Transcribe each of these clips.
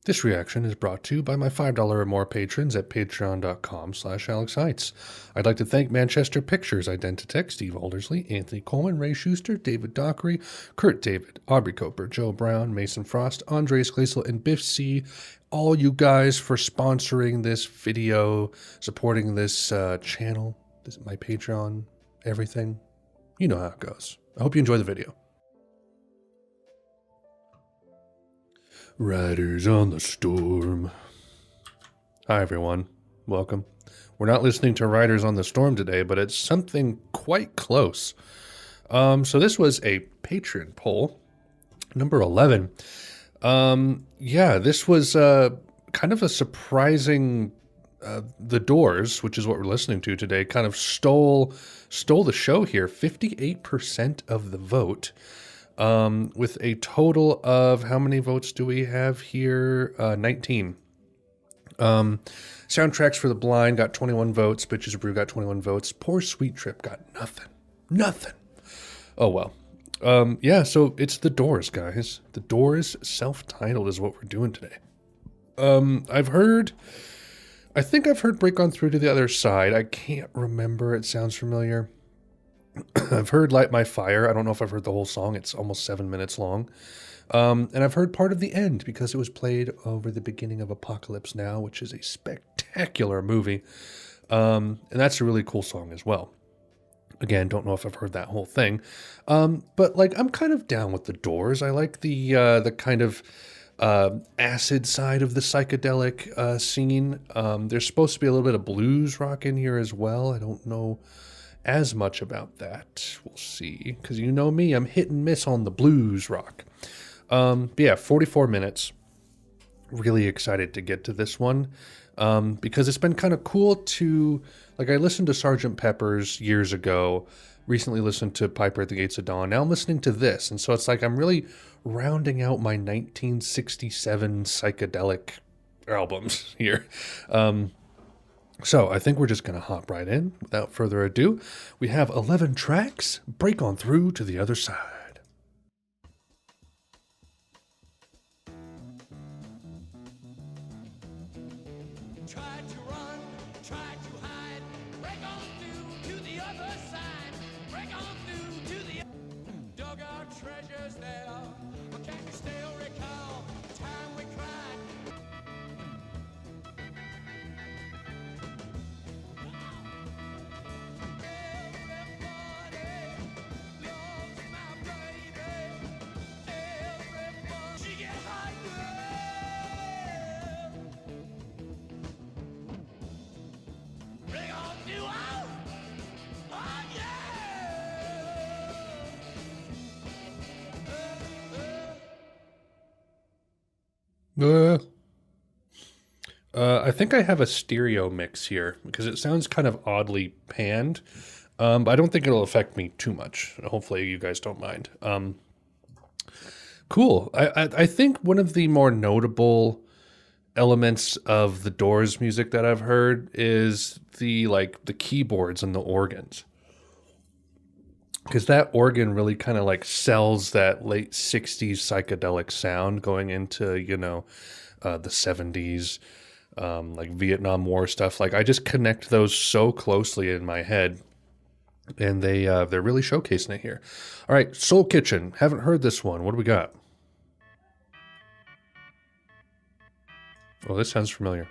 This reaction is brought to you by my $5 or more patrons at patreon.com/AlexHeitz. I'd like to thank Manchester Pictures, Identitech, Steve Aldersley, Anthony Coleman, Ray Schuster, David Dockery, Kurt David, Aubrey Coper, Joe Brown, Mason Frost, Andres Gleisel, and Biff C. All you guys for sponsoring this video, supporting this channel, my Patreon, everything. You know how it goes. I hope you enjoy the video. Riders on the Storm. Hi, everyone. Welcome. We're not listening to Riders on the Storm today, but it's something quite close. So this was a Patreon poll, number 11. Yeah, this was kind of a surprising... The Doors, which is what we're listening to today, kind of stole the show here. 58% of the vote. With a total of, how many votes do we have here? 19. Soundtracks for the Blind got 21 votes. Bitches Brew got 21 votes. Poor Sweet Trip got nothing. Oh, well. Yeah, so it's The Doors, guys. The Doors, self-titled, is what we're doing today. I think I've heard Break On Through to the Other Side. I can't remember. It sounds familiar. I've heard Light My Fire. I don't know if I've heard the whole song. It's almost 7 minutes long. And I've heard part of the end because it was played over the beginning of Apocalypse Now, which is a spectacular movie. And that's a really cool song as well. Again, don't know if I've heard that whole thing. But like, I'm kind of down with the Doors. I like the kind of acid side of the psychedelic scene. There's supposed to be a little bit of blues rock in here as well. I don't know as much about that. We'll see, because you know me, I'm hit and miss on the blues rock. But yeah, 44 minutes. Really excited to get to this one, because it's been kind of cool to, like, I listened to Sgt. Pepper's years ago, recently listened to Piper at the Gates of Dawn, now I'm listening to this, and so it's like I'm really rounding out my 1967 psychedelic albums here. So I think we're just going to hop right in. Without further ado, we have 11 tracks. Break On Through to the Other Side. Tried to run, tried to hide. Break on through to the other side. Break on through to the... Dug our treasures there. But can you still recall the time we cried? I think I have a stereo mix here because it sounds kind of oddly panned, but I don't think it'll affect me too much. Hopefully you guys don't mind. Cool. I think one of the more notable elements of the Doors music that I've heard is the keyboards and the organs. Because that organ really kind of like sells that late 60s psychedelic sound going into, the 70s, like Vietnam War stuff. Like, I just connect those so closely in my head, and they're really showcasing it here. All right, Soul Kitchen. Haven't heard this one. What do we got? Oh, this sounds familiar.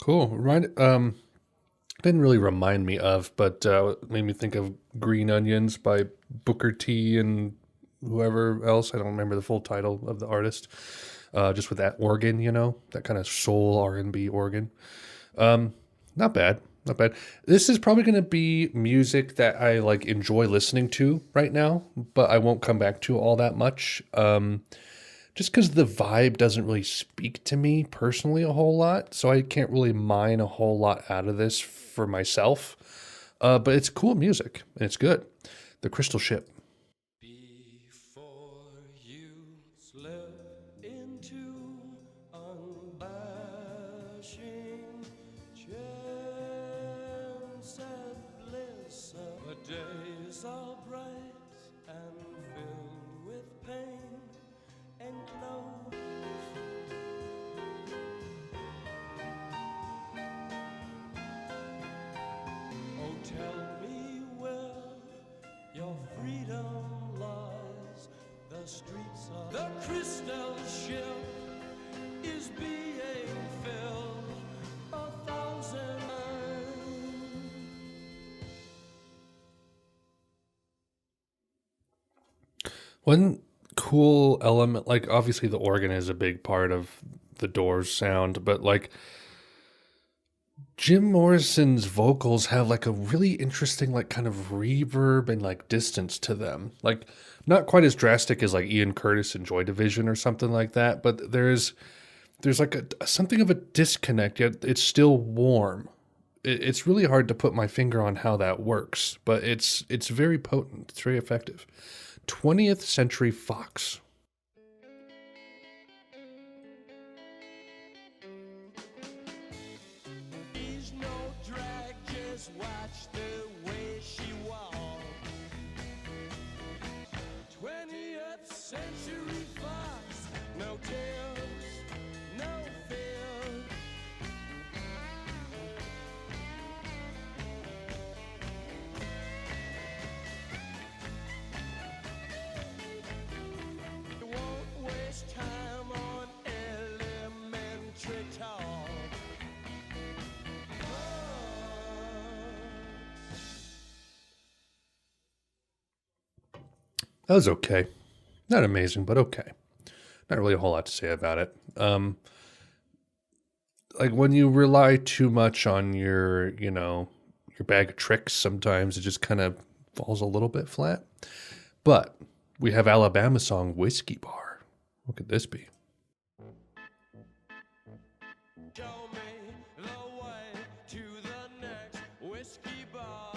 Cool. Didn't really remind me of, but made me think of Green Onions by Booker T and whoever else. I don't remember the full title of the artist. Just with that organ, that kind of soul R&B organ. Not bad, not bad. This is probably going to be music that I like enjoy listening to right now, but I won't come back to all that much. Just because the vibe doesn't really speak to me personally a whole lot, so I can't really mine a whole lot out of this for myself. But it's cool music and it's good. The Crystal Ship. Before you slip into unbashing chance and bliss, the days are bright and filled with pain and glow. Oh, tell me where your freedom lies. The streets of the crystal ship is being filled 1,000 times. One cool element, like obviously the organ is a big part of the Doors sound, but like Jim Morrison's vocals have like a really interesting like kind of reverb and like distance to them. Like not quite as drastic as like Ian Curtis and Joy Division or something like that, but there's like something of a disconnect, yet it's still warm. It's really hard to put my finger on how that works, but it's very potent. It's very effective. 20th Century Fox. She's no drag, just watch the way she walks. 20th Century Fox, no tears, no fear. You won't waste time on elementary talk. That was okay. Not amazing, but okay. Not really a whole lot to say about it. Like when you rely too much on your bag of tricks, sometimes it just kind of falls a little bit flat. But we have Alabama song Whiskey Bar. What could this be? Show me the way to the next whiskey bar.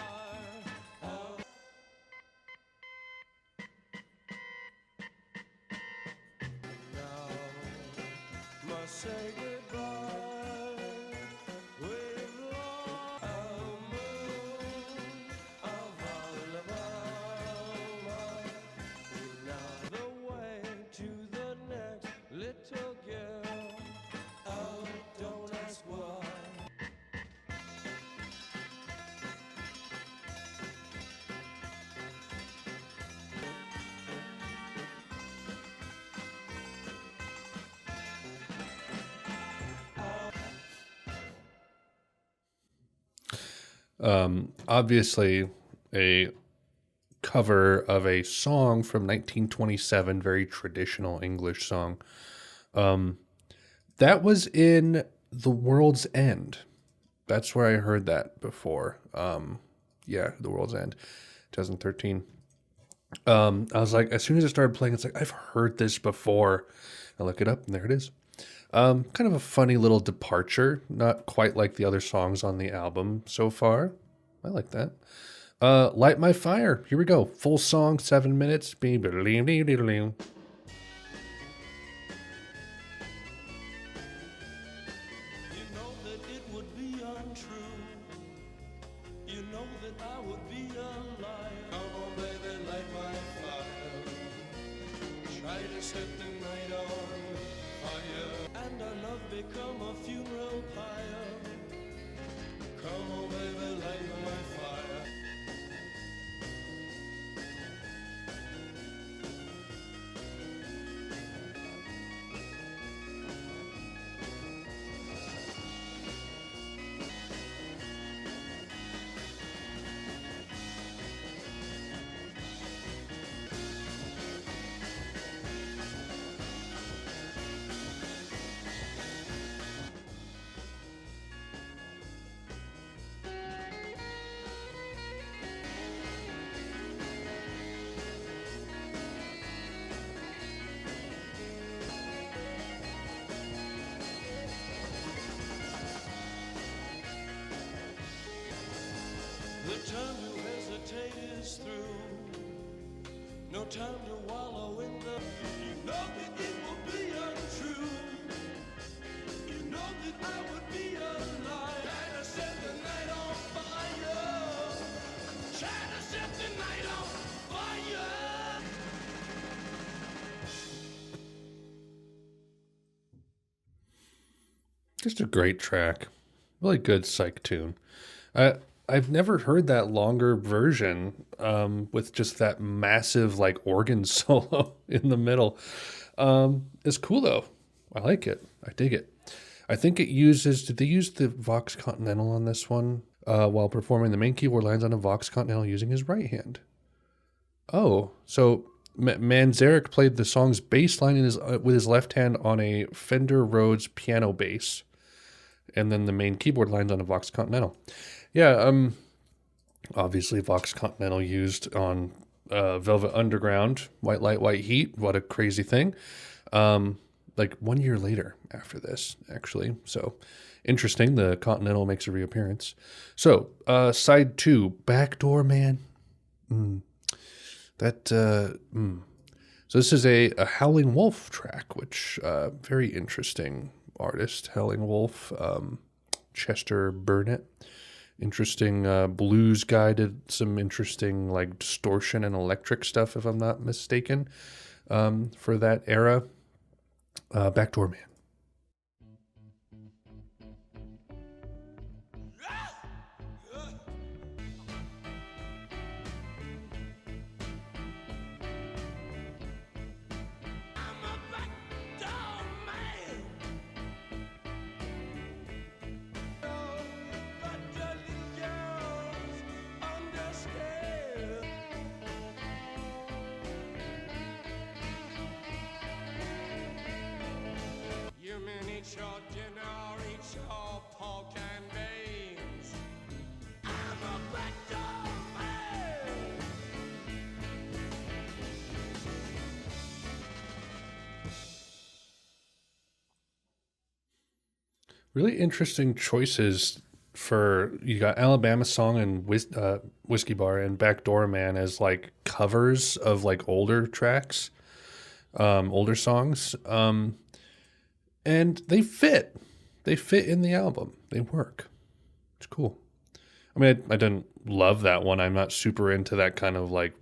Oh. Now must say goodbye. We've lost a moon of Alabama. Now the way to the next little girl. Oh, don't ask why. Obviously a cover of a song from 1927, very traditional English song. That was in The World's End. That's where I heard that before. Yeah, The World's End, 2013. I was like, as soon as it started playing, it's like, I've heard this before. I look it up, and there it is. Kind of a funny little departure, not quite like the other songs on the album so far. I like that. Light My Fire. Here we go. Full song, 7 minutes. You know that it would be untrue. You know that I would be a liar. Come on, baby, light my fire. Try to set the night on fire. And our love become a funeral pyre. Come on, baby, light my fire. time to hesitate is through. No time to wallow in the. You know that it will be untrue. You know that I would be a lie. Try to set the night on fire. Try to set the night on fire. Just a great track. Really good psych tune. I've never heard that longer version with just that massive like organ solo in the middle. It's cool though. I like it. I dig it. I think it uses. Did they use the Vox Continental on this one while performing the main keyboard lines on a Vox Continental using his right hand? Oh, so Manzarek played the song's bass line with his left hand on a Fender Rhodes piano bass, and then the main keyboard lines on a Vox Continental. Yeah, obviously Vox Continental used on Velvet Underground, White Light, White Heat. What a crazy thing. Like 1 year later after this, actually. So interesting. The Continental makes a reappearance. So side 2, Backdoor Man. So this is a Howling Wolf track, which very interesting artist, Howling Wolf, Chester Burnett. Interesting blues guy, did some interesting like distortion and electric stuff, if I'm not mistaken, for that era. Backdoor Man. I'm a backdoor man. But the little girls understand. You mean eat your dinner, eat your pork and beans. I'm a backdoor man. Really interesting choices for, you got Alabama Song and Whiskey Bar and Backdoor Man as like covers of like older tracks, older songs. And they fit. They fit in the album. They work. It's cool. I mean, I didn't love that one. I'm not super into that kind of like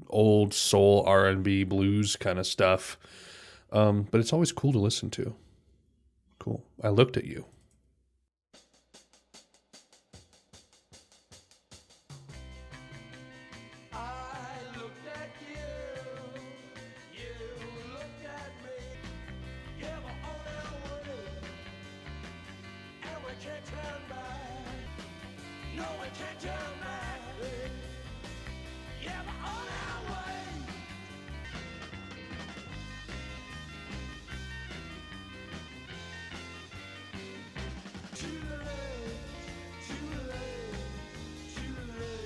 old soul R&B blues kind of stuff. But it's always cool to listen to. Cool. I looked at you. I looked at you, you looked at me. Yeah, we're on our way, and we can't turn back. No, we can't turn back. Yeah, we're on our way. Too late, too late, too late.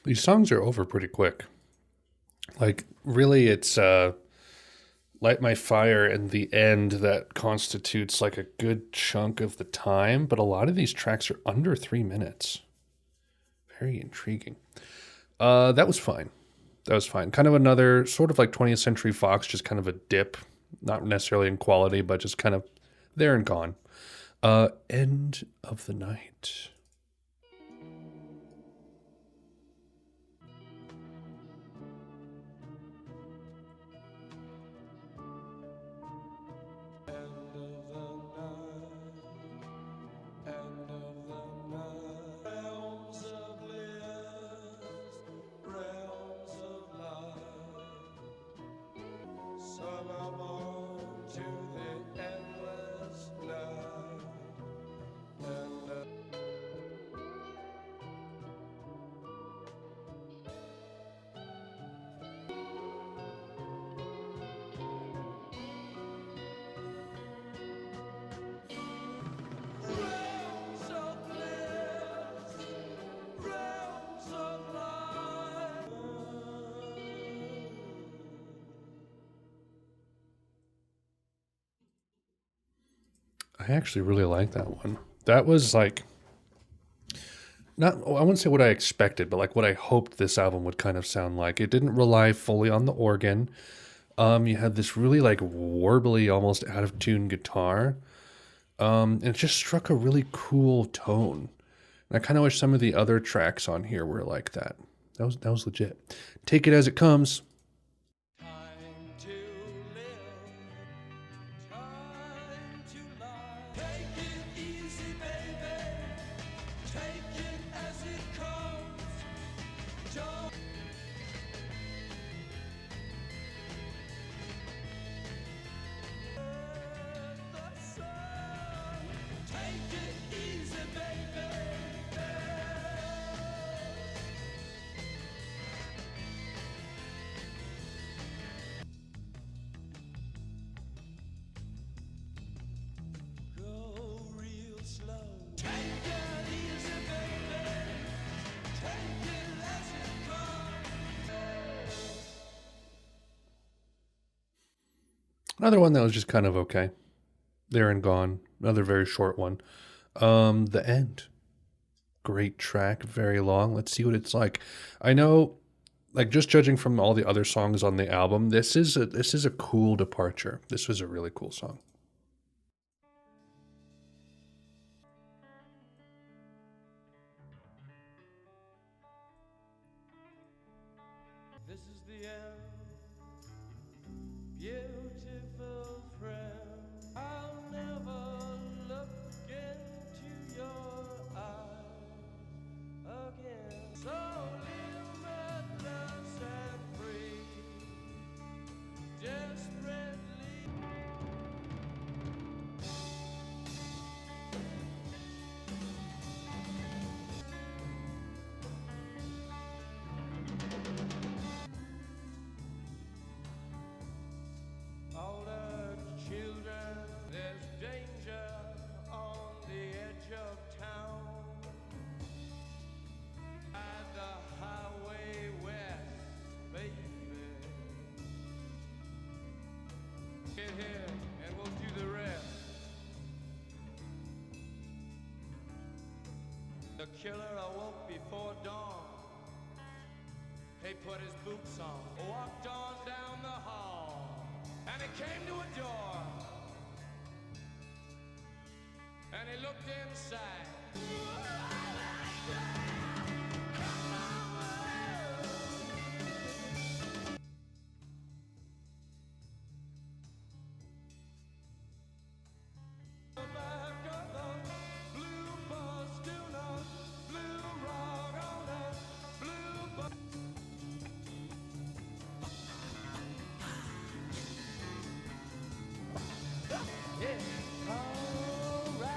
These songs are over pretty quick. Like, really, it's Light My Fire and the end that constitutes like a good chunk of the time, but a lot of these tracks are under 3 minutes. Very intriguing. That was fine. That was fine. Kind of another sort of like 20th Century Fox, just kind of a dip, not necessarily in quality, but just kind of there and gone. End of the Night. Realms of bliss, realms of light. Some are born to the endless night. I actually really like that one. That was like not I wouldn't say what I expected, but like what I hoped this album would kind of sound like. It didn't rely fully on the organ. You had this really like warbly, almost out of tune guitar. And it just struck a really cool tone. And I kind of wish some of the other tracks on here were like that. That was legit. Take it as it comes. Time to live, time to lie. Take it easy, baby. Take it as it comes. Don't let the sun. Take it easy, baby. Go real slow. Take it easy, baby. Take it as it comes. Another one that was just kind of okay. There and Gone. Another very short one. The End. Great track, very long. Let's see what it's like. I know, like just judging from all the other songs on the album, this is a cool departure. This was a really cool song. This is the end, beautiful friend. I'll never look into your eyes again. So limitless and free, desperately. Older children, there's danger on the edge of town. At the highway west, baby. Get here and we'll do the rest. The killer awoke before dawn. He put his boots on, walked on down the hall, and he came to a door. And he looked inside. The back of the blue bus, do not blue rock on the blue bus. Yeah, all right.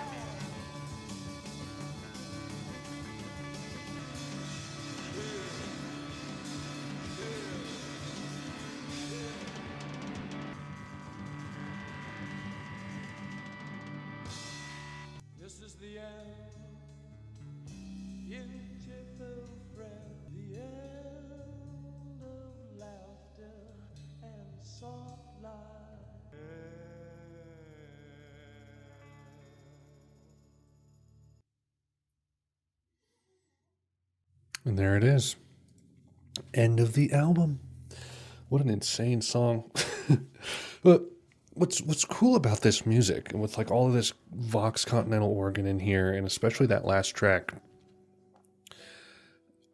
This is the end, beautiful friend. The end of laughter and soft light. And there it is. End of the album. What an insane song. But what's cool about this music and with like all of this Vox Continental organ in here, and especially that last track,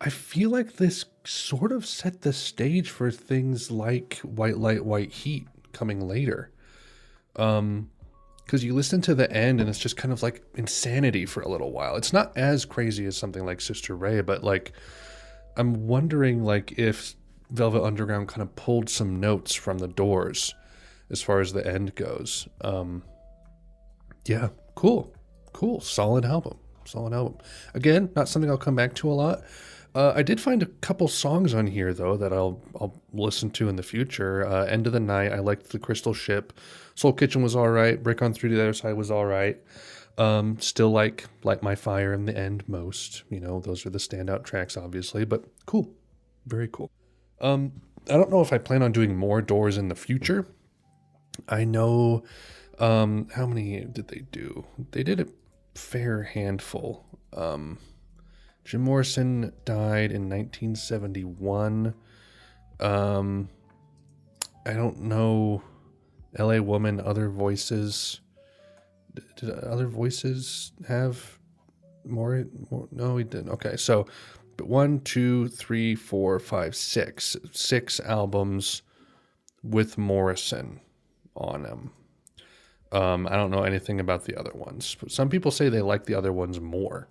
I feel like this sort of set the stage for things like White Light, White Heat coming later. Because you listen to the end and it's just kind of like insanity for a little while. It's not as crazy as something like Sister Ray, but like I'm wondering like if Velvet Underground kind of pulled some notes from the Doors as far as the end goes. Yeah, cool, solid album. Again, not something I'll come back to a lot. I did find a couple songs on here though that I'll listen to in the future. End of the Night, I liked the Crystal Ship. Soul Kitchen was all right. Break On Through to the Other Side was all right. Still like Light My Fire in the End most. You know, those are the standout tracks, obviously, but cool, very cool. I don't know if I plan on doing more Doors in the future. I know How many did they do? They did a fair handful. Jim Morrison died in 1971. I don't know. L.A. Woman, Other Voices. Did Other Voices have more? No, he didn't. Okay, so, but 1, 2, 3, 4, 5, 6. 6 albums with Morrison on them. I don't know anything about the other ones. But some people say they like the other ones more,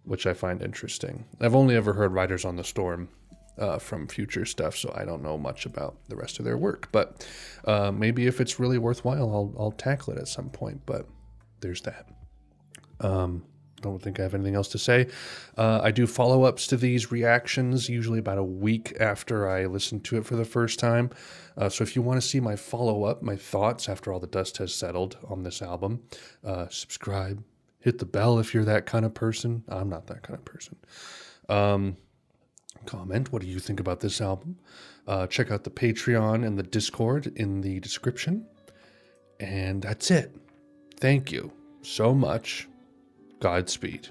which I find interesting. I've only ever heard Riders on the Storm from Future stuff, so I don't know much about the rest of their work. But maybe if it's really worthwhile, I'll tackle it at some point. But there's that. Don't think I have anything else to say. I do follow-ups to these reactions, usually about a week after I listen to it for the first time. So if you want to see my follow-up, my thoughts after all the dust has settled on this album, subscribe, hit the bell if you're that kind of person. I'm not that kind of person. Comment, what do you think about this album? Check out the Patreon and the Discord in the description. And that's it. Thank you so much. Godspeed.